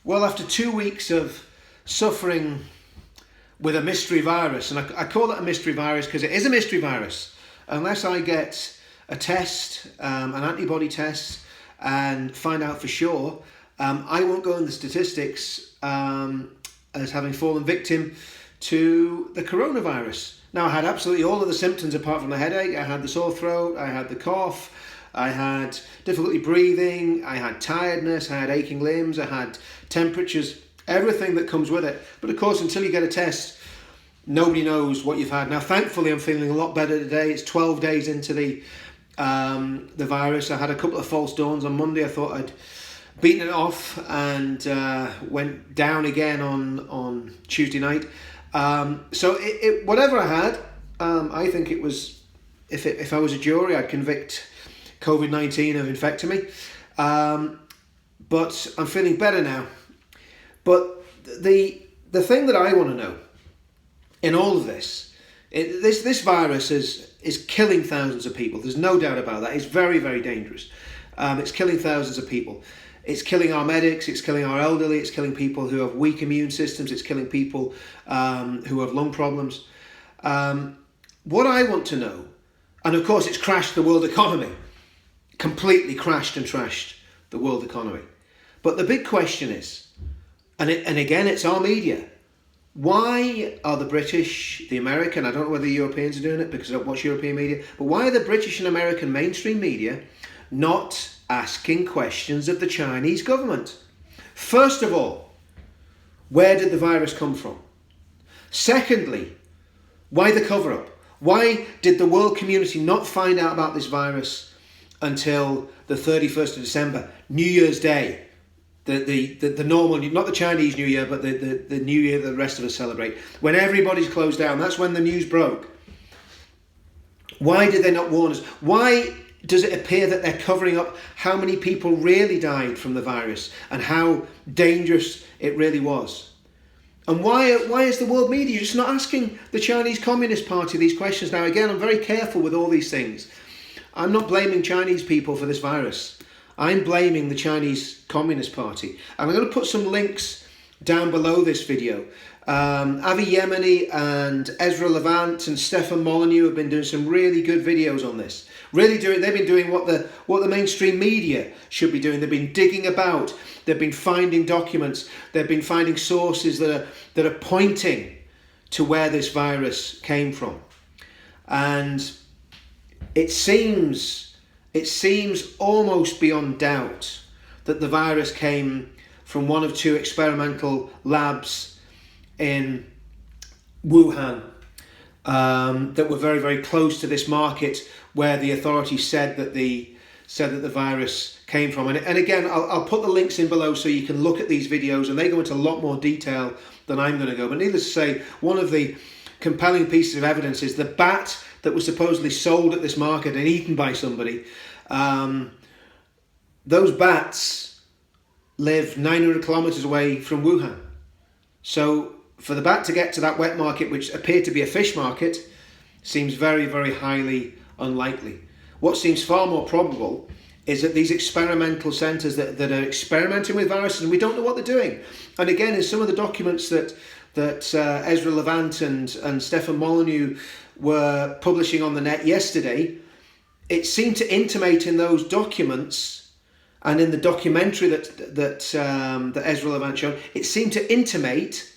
Well, after 2 weeks of suffering with a mystery virus, and I call it a mystery virus because it is a mystery virus, unless I get a test, an antibody test, and find out for sure, I won't go in the statistics as having fallen victim to the coronavirus. Now, I had absolutely all of the symptoms apart from the headache. I had the sore throat, I had the cough, I had difficulty breathing, I had tiredness, I had aching limbs, I had temperatures, everything that comes with it. But of course, until you get a test, nobody knows what you've had. Now, thankfully, I'm feeling a lot better today. It's 12 days into the virus. I had a couple of false dawns on Monday. I thought I'd beaten it off and went down again on Tuesday night. So whatever I had, I think it was, if I was a jury, I'd convict COVID-19 of infecting me. But I'm feeling better now. But the thing that I want to know in all of this, this virus is killing thousands of people. There's no doubt about that. It's very, very dangerous. It's killing thousands of people. It's killing our medics, it's killing our elderly, it's killing people who have weak immune systems, it's killing people who have lung problems. What I want to know, and of course it's crashed the world economy, completely crashed and trashed the world economy. But the big question is, and again it's our media, why are the British, the American, I don't know whether the Europeans are doing it because I don't watch European media, but why are the British and American mainstream media not asking questions of the Chinese government? First of all, where did the virus come from? Secondly, why the cover-up? Why did the world community not find out about this virus until the 31st of December, New Year's Day, the normal, not the Chinese New Year, but the New Year that the rest of us celebrate, when everybody's closed down? That's when the news broke. Why did they not warn us? Why does it appear that they're covering up how many people really died from the virus and how dangerous it really was? And why is the world media just not asking the Chinese Communist Party these questions? Now, again, I'm very careful with all these things. I'm not blaming Chinese people for this virus. I'm blaming the Chinese Communist Party. And I'm going to put some links down below this video. Avi Yemini and Ezra Levant and Stefan Molyneux have been doing some really good videos on this. They've been doing what the mainstream media should be doing. They've been digging about. They've been finding documents. They've been finding sources that are pointing to where this virus came from. And it seems almost beyond doubt that the virus came from one of two experimental labs in Wuhan that were very, very close to this market where the authorities said that the virus came from. And again, I'll put the links in below so you can look at these videos, and they go into a lot more detail than I'm going to go. But needless to say, one of the compelling pieces of evidence is the bat that was supposedly sold at this market and eaten by somebody. Those bats live 900 kilometers away from Wuhan. So for the bat to get to that wet market, which appeared to be a fish market, seems very, very highly unlikely. What seems far more probable is that these experimental centres that are experimenting with viruses, and we don't know what they're doing. And again, in some of the documents that Ezra Levant and Stefan Molyneux were publishing on the net yesterday, it seemed to intimate in those documents and in the documentary that Ezra Levant showed, it seemed to intimate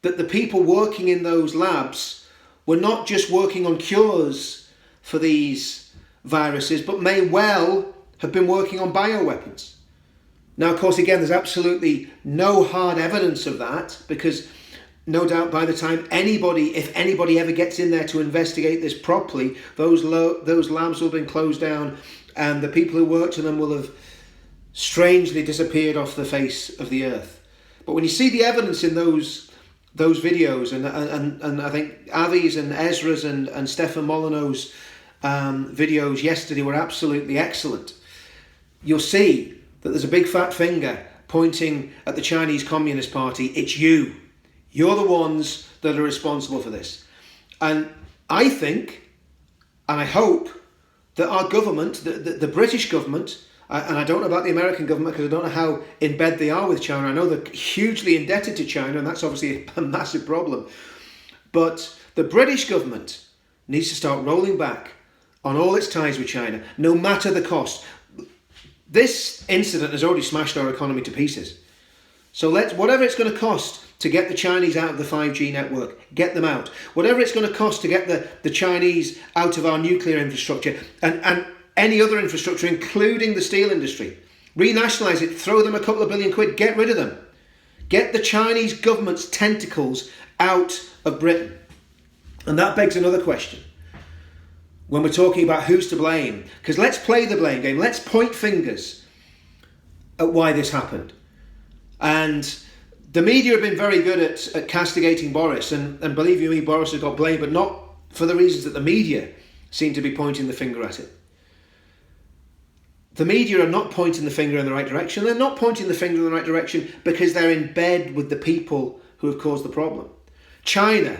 that the people working in those labs were not just working on cures for these viruses, but may well have been working on bioweapons. Now, of course, again, there's absolutely no hard evidence of that, because no doubt by the time if anybody ever gets in there to investigate this properly, those labs will have been closed down and the people who worked in them will have strangely disappeared off the face of the earth. But when you see the evidence in those videos, and I think Avi's and Ezra's and Stefan Molyneux's videos yesterday were absolutely excellent, you'll see that there's a big fat finger pointing at the Chinese Communist Party. It's you. You're the ones that are responsible for this. And I think, and I hope, that our government, the British government, And I don't know about the American government because I don't know how in bed they are with China. I know they're hugely indebted to China, and that's obviously a massive problem. But the British government needs to start rolling back on all its ties with China, no matter the cost. This incident has already smashed our economy to pieces. So whatever it's going to cost to get the Chinese out of the 5G network, get them out. Whatever it's going to cost to get the Chinese out of our nuclear infrastructure and any other infrastructure, including the steel industry. Renationalise it, throw them a couple of billion quid, get rid of them. Get the Chinese government's tentacles out of Britain. And that begs another question. When we're talking about who's to blame, because let's play the blame game, let's point fingers at why this happened. And the media have been very good at castigating Boris, and believe you me, Boris has got blame, but not for the reasons that the media seem to be pointing the finger at it. The media are not pointing the finger in the right direction. They're not pointing the finger in the right direction because they're in bed with the people who have caused the problem. China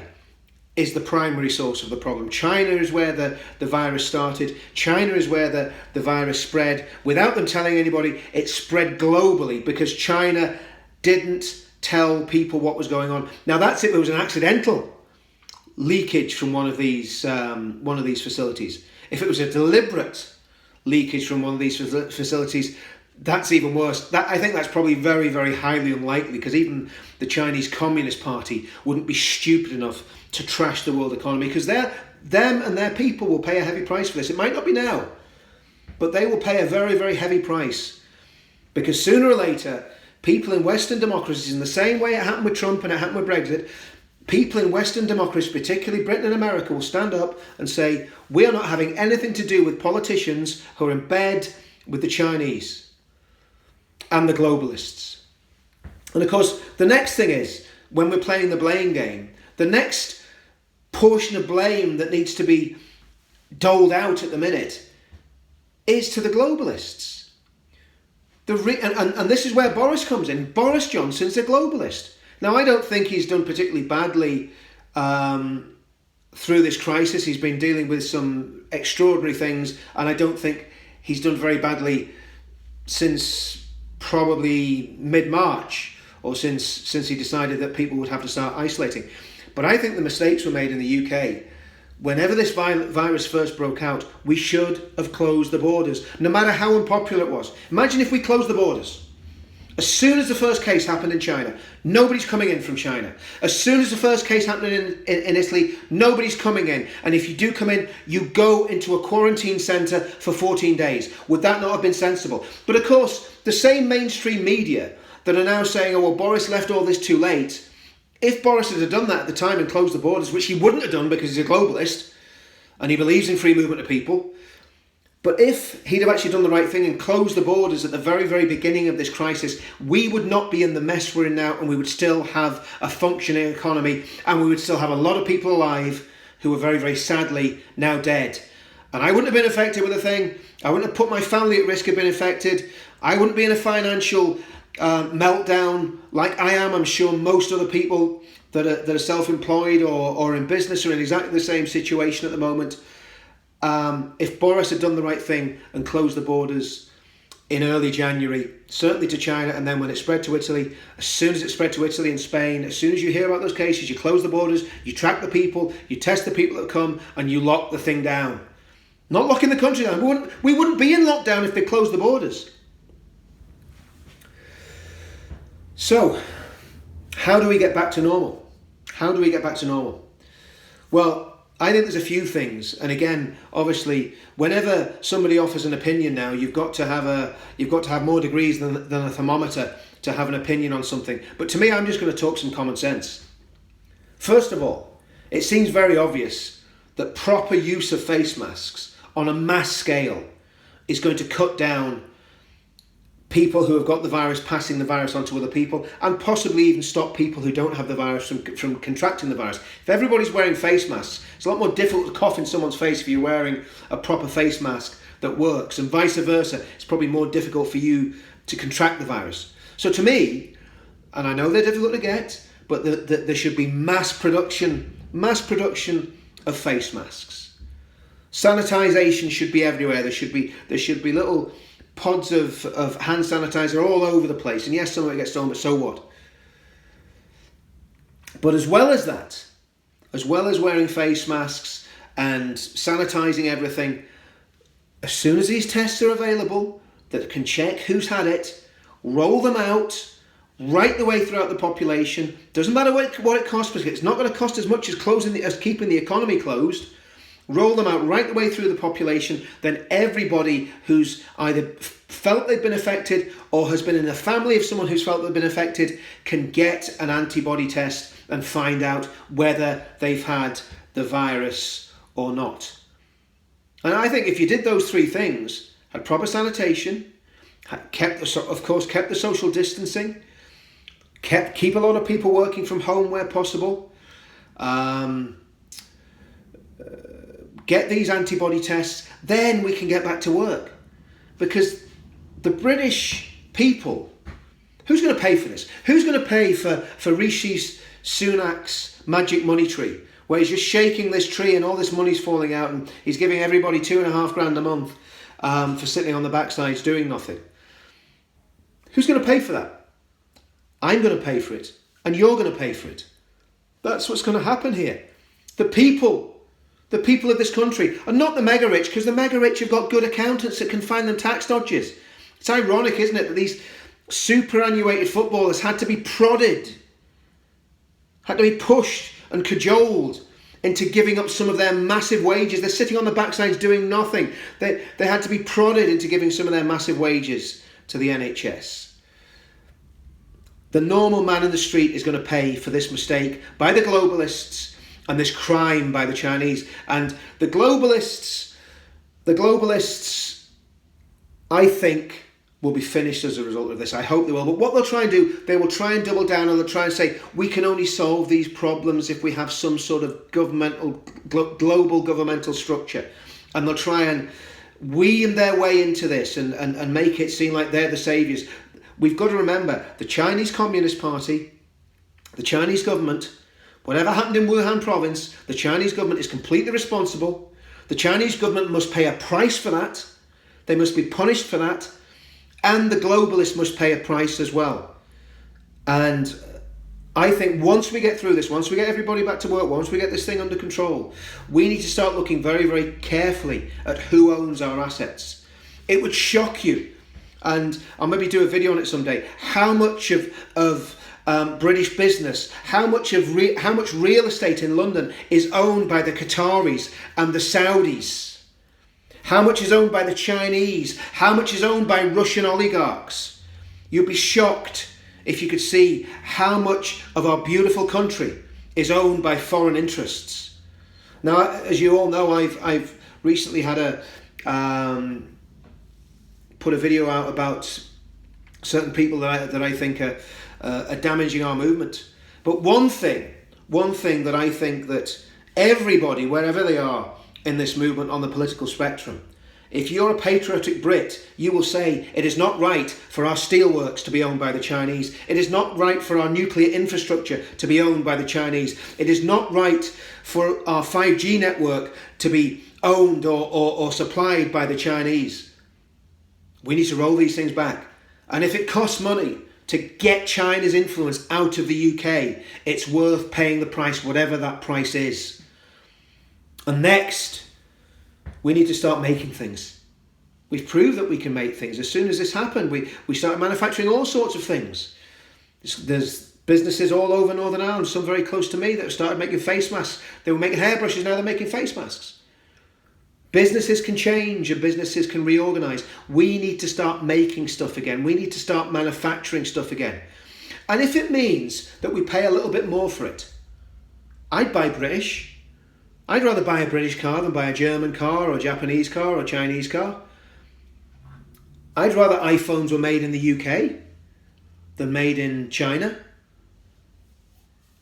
is the primary source of the problem. China is where the virus started. China is where the virus spread. Without them telling anybody, it spread globally because China didn't tell people what was going on. Now that's if it was an accidental leakage from one of these facilities. If it was a deliberate leakage from one of these facilities, that's even worse. I think that's probably very, very highly unlikely because even the Chinese Communist Party wouldn't be stupid enough to trash the world economy because them and their people will pay a heavy price for this. It might not be now, but they will pay a very, very heavy price because sooner or later, people in Western democracies, in the same way it happened with Trump and it happened with Brexit, people in Western democracies, particularly Britain and America, will stand up and say, we are not having anything to do with politicians who are in bed with the Chinese and the globalists. And of course, the next thing is, when we're playing the blame game, the next portion of blame that needs to be doled out at the minute is to the globalists. And this is where Boris comes in. Boris Johnson's a globalist. Now, I don't think he's done particularly badly through this crisis. He's been dealing with some extraordinary things, and I don't think he's done very badly since probably mid-March, or since he decided that people would have to start isolating. But I think the mistakes were made in the UK. Whenever this virus first broke out, we should have closed the borders, no matter how unpopular it was. Imagine if we closed the borders. As soon as the first case happened in China, nobody's coming in from China. As soon as the first case happened in Italy, nobody's coming in. And if you do come in, you go into a quarantine centre for 14 days. Would that not have been sensible? But of course, the same mainstream media that are now saying, oh, well, Boris left all this too late. If Boris had done that at the time and closed the borders, which he wouldn't have done because he's a globalist and he believes in free movement of people, but if he'd have actually done the right thing and closed the borders at the very, very beginning of this crisis, we would not be in the mess we're in now, and we would still have a functioning economy, and we would still have a lot of people alive who are very, very sadly now dead. And I wouldn't have been affected with a thing. I wouldn't have put my family at risk of being infected. I wouldn't be in a financial meltdown like I am. I'm sure most other people that are self-employed or in business are in exactly the same situation at the moment. If Boris had done the right thing and closed the borders in early January, certainly to China, and then when it spread to Italy, as soon as it spread to Italy and Spain, as soon as you hear about those cases, you close the borders, you track the people, you test the people that come, and you lock the thing down. Not locking the country down. We wouldn't be in lockdown if they closed the borders. So, how do we get back to normal? How do we get back to normal? Well, I think there's a few things, and again, obviously, whenever somebody offers an opinion now, you've got to have more degrees than a thermometer to have an opinion on something. But to me, I'm just going to talk some common sense. First of all, it seems very obvious that proper use of face masks on a mass scale is going to cut down people who have got the virus passing the virus on to other people, and possibly even stop people who don't have the virus from contracting the virus. If everybody's wearing face masks, it's a lot more difficult to cough in someone's face if you're wearing a proper face mask that works, and vice versa. It's probably more difficult for you to contract the virus. So to me, and I know they're difficult to get, but there should be mass production of face masks. Sanitisation should be everywhere. There should be little pods of hand sanitizer all over the place. And yes, some of it gets stolen, but so what? But as well as that, as well as wearing face masks and sanitizing everything, as soon as these tests are available that can check who's had it, roll them out right the way throughout the population. Doesn't matter what it costs, because it's not going to cost as much as keeping the economy closed. Roll them out right the way through the population. Then everybody who's either felt they've been affected or has been in a family of someone who's felt they've been affected can get an antibody test and find out whether they've had the virus or not. And I think if you did those three things, had proper sanitation, kept the social distancing, keep a lot of people working from home where possible, get these antibody tests, then we can get back to work. Because the British people, who's going to pay for this? Who's going to pay for Rishi Sunak's magic money tree, where he's just shaking this tree and all this money's falling out and he's giving everybody $2,500 a month for sitting on the backsides doing nothing? Who's going to pay for that? I'm going to pay for it, and you're going to pay for it. That's what's going to happen here. The people of this country are not the mega rich, because the mega rich have got good accountants that can find them tax dodges. It's ironic, isn't it, that these superannuated footballers had to be prodded, had to be pushed and cajoled into giving up some of their massive wages. They're sitting on the backsides doing nothing. They had to be prodded into giving some of their massive wages to the NHS. The normal man in the street is going to pay for this mistake by the globalists and this crime by the Chinese. And the globalists, I think, will be finished as a result of this. I hope they will. But what they'll try and do, they will try and double down, and they'll try and say, we can only solve these problems if we have some sort of global governmental structure. And they'll try and weave their way into this and make it seem like they're the saviours. We've got to remember, the Chinese Communist Party, the Chinese government, whatever happened in Wuhan province, the Chinese government is completely responsible. The Chinese government must pay a price for that. They must be punished for that. And the globalists must pay a price as well. And I think once we get through this, once we get everybody back to work, once we get this thing under control, we need to start looking very, very carefully at who owns our assets. It would shock you, and I'll maybe do a video on it someday, how much of British business, how much real estate in London is owned by the Qataris and the Saudis, how much is owned by the Chinese, how much is owned by Russian oligarchs. You'd be shocked if you could see how much of our beautiful country is owned by foreign interests. Now, as you all know, I've recently had put a video out about certain people that I think are damaging our movement. But one thing that I think that everybody, wherever they are in this movement on the political spectrum, if you're a patriotic Brit, you will say it is not right for our steelworks to be owned by the Chinese. It is not right for our nuclear infrastructure to be owned by the Chinese. It is not right for our 5G network to be owned or supplied by the Chinese. We need to roll these things back. And if it costs money to get China's influence out of the UK, it's worth paying the price, whatever that price is. And next, we need to start making things. We've proved that we can make things. As soon as this happened, we started manufacturing all sorts of things. There's businesses all over Northern Ireland, some very close to me, that have started making face masks. They were making hairbrushes, now they're making face masks. Businesses can change and businesses can reorganise. We need to start making stuff again. We need to start manufacturing stuff again. And if it means that we pay a little bit more for it, I'd buy British. I'd rather buy a British car than buy a German car or a Japanese car or a Chinese car. I'd rather iPhones were made in the UK than made in China.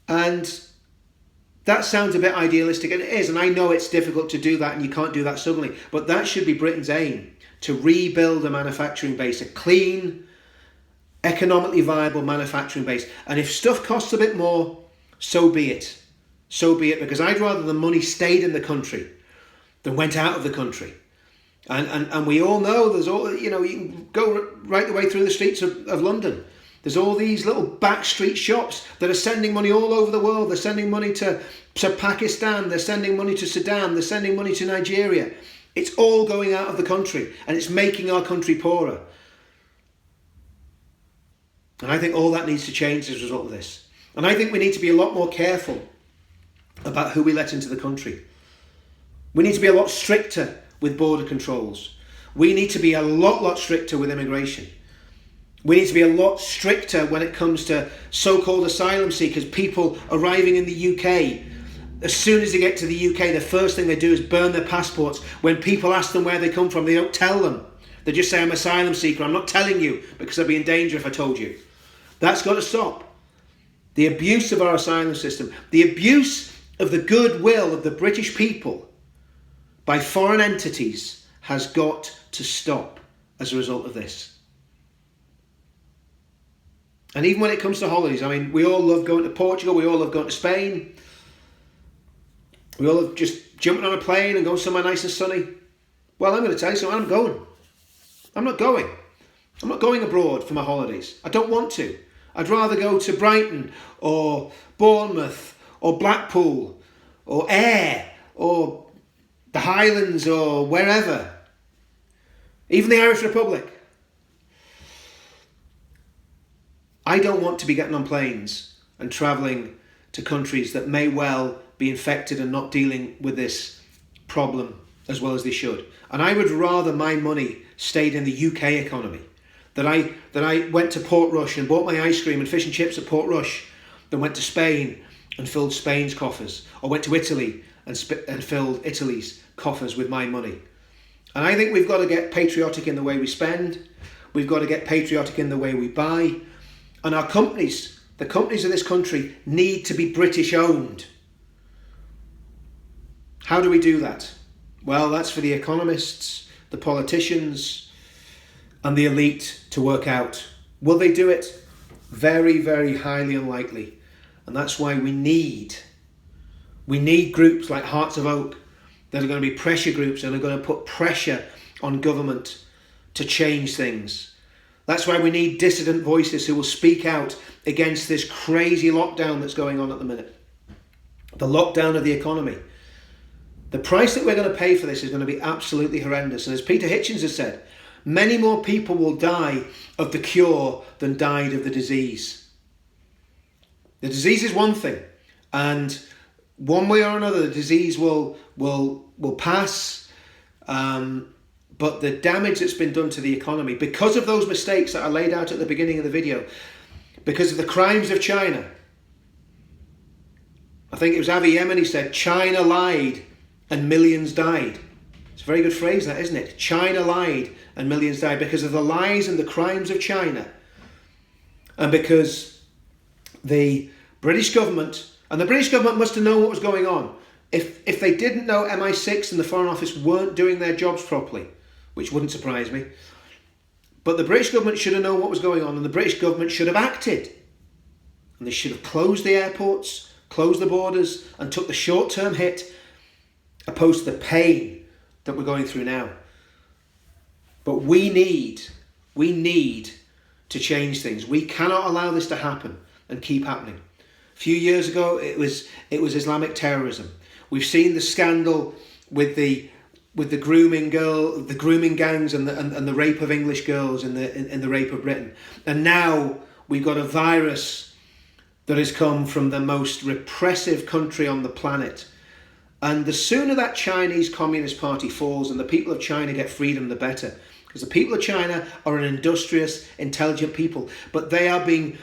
And that sounds a bit idealistic, and it is, and I know it's difficult to do that and you can't do that suddenly, but that should be Britain's aim, to rebuild a manufacturing base, a clean, economically viable manufacturing base. And if stuff costs a bit more, so be it. So be it, because I'd rather the money stayed in the country than went out of the country. And we all know there's all, you can go right the way through the streets of London. There's all these little back street shops that are sending money all over the world. They're sending money to Pakistan. They're sending money to Sudan. They're sending money to Nigeria. It's all going out of the country, and it's making our country poorer. And I think all that needs to change as a result of this. And I think we need to be a lot more careful about who we let into the country. We need to be a lot stricter with border controls. We need to be a lot stricter with immigration. We need to be a lot stricter when it comes to so-called asylum seekers, people arriving in the UK. As soon as they get to the UK, the first thing they do is burn their passports. When people ask them where they come from, they don't tell them. They just say, I'm an asylum seeker. I'm not telling you because I'd be in danger if I told you. That's got to stop. The abuse of our asylum system, the abuse of the goodwill of the British people by foreign entities has got to stop as a result of this. And even when it comes to holidays, I mean, we all love going to Portugal, we all love going to Spain. We all love just jumping on a plane and going somewhere nice and sunny. Well, I'm going to tell you something, I'm going. I'm not going. I'm not going abroad for my holidays. I don't want to. I'd rather go to Brighton or Bournemouth or Blackpool or Ayr or the Highlands or wherever. Even the Irish Republic. I don't want to be getting on planes and travelling to countries that may well be infected and not dealing with this problem as well as they should. And I would rather my money stayed in the UK economy. That I went to Portrush and bought my ice cream and fish and chips at Portrush, than went to Spain and filled Spain's coffers, or went to Italy and filled Italy's coffers with my money. And I think we've got to get patriotic in the way we spend. We've got to get patriotic in the way we buy. And our companies, the companies of this country, need to be British owned. How do we do that? Well, that's for the economists, the politicians, and the elite to work out. Will they do it? Very, very highly unlikely. And that's why we need groups like Hearts of Oak that are going to be pressure groups and are going to put pressure on government to change things. That's why we need dissident voices who will speak out against this crazy lockdown that's going on at the minute. The lockdown of the economy. The price that we're going to pay for this is going to be absolutely horrendous. And as Peter Hitchens has said, many more people will die of the cure than died of the disease. The disease is one thing, and one way or another the disease will pass, but the damage that's been done to the economy because of those mistakes that I laid out at the beginning of the video, because of the crimes of China. I think it was Avi Yemini said, China lied and millions died. It's a very good phrase, that, isn't it? China lied and millions died because of the lies and the crimes of China. And because the British government, and the British government must have known what was going on. If they didn't know MI6 and the Foreign Office weren't doing their jobs properly, which wouldn't surprise me, but the British government should have known what was going on, and the British government should have acted. And they should have closed the airports, closed the borders, and took the short-term hit, opposed to the pain that we're going through now. But we need to change things. We cannot allow this to happen and keep happening. A few years ago, it was Islamic terrorism. We've seen the scandal with the grooming gangs and the rape of English girls and the rape of Britain. And now we've got a virus that has come from the most repressive country on the planet. And the sooner that Chinese Communist Party falls and the people of China get freedom, the better. Because the people of China are an industrious, intelligent people, but they are being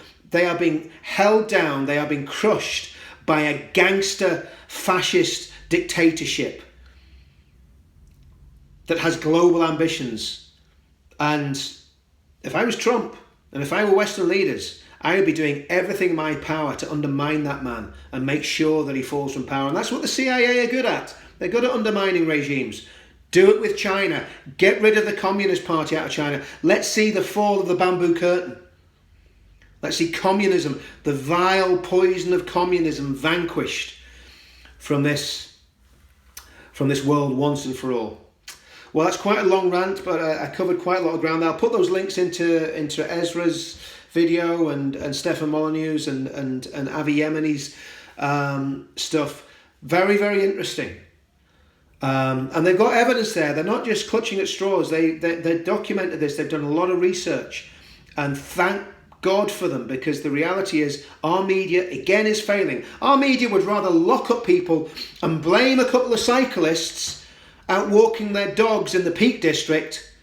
held down, they are being crushed by a gangster, fascist dictatorship that has global ambitions. And if I was Trump, and if I were Western leaders, I would be doing everything in my power to undermine that man and make sure that he falls from power. And that's what the CIA are good at. They're good at undermining regimes. Do it with China. Get rid of the Communist Party out of China. Let's see the fall of the bamboo curtain. Let's see communism, the vile poison of communism, vanquished from this world once and for all. Well, that's quite a long rant, but I covered quite a lot of ground. I'll put those links into Ezra's video and Stefan Molyneux and Avi Yemini's stuff. Very, very interesting. And they've got evidence there. They're not just clutching at straws. They documented this. They've done a lot of research. And thank God for them, because the reality is our media, again, is failing. Our media would rather lock up people and blame a couple of cyclists out walking their dogs in the Peak District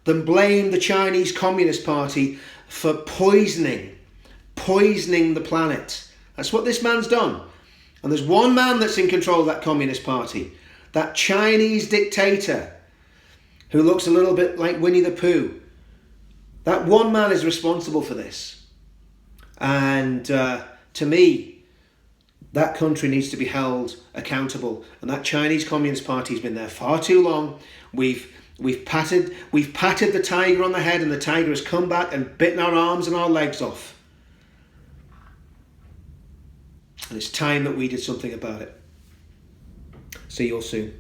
than blame the Chinese Communist Party for poisoning the planet. That's what this man's done. And there's one man that's in control of that Communist Party, that Chinese dictator who looks a little bit like Winnie the Pooh. That one man is responsible for this. And to me, that country needs to be held accountable. And that Chinese Communist Party has been there far too long. We've patted the tiger on the head, and the tiger has come back and bitten our arms and our legs off. And it's time that we did something about it. See you all soon.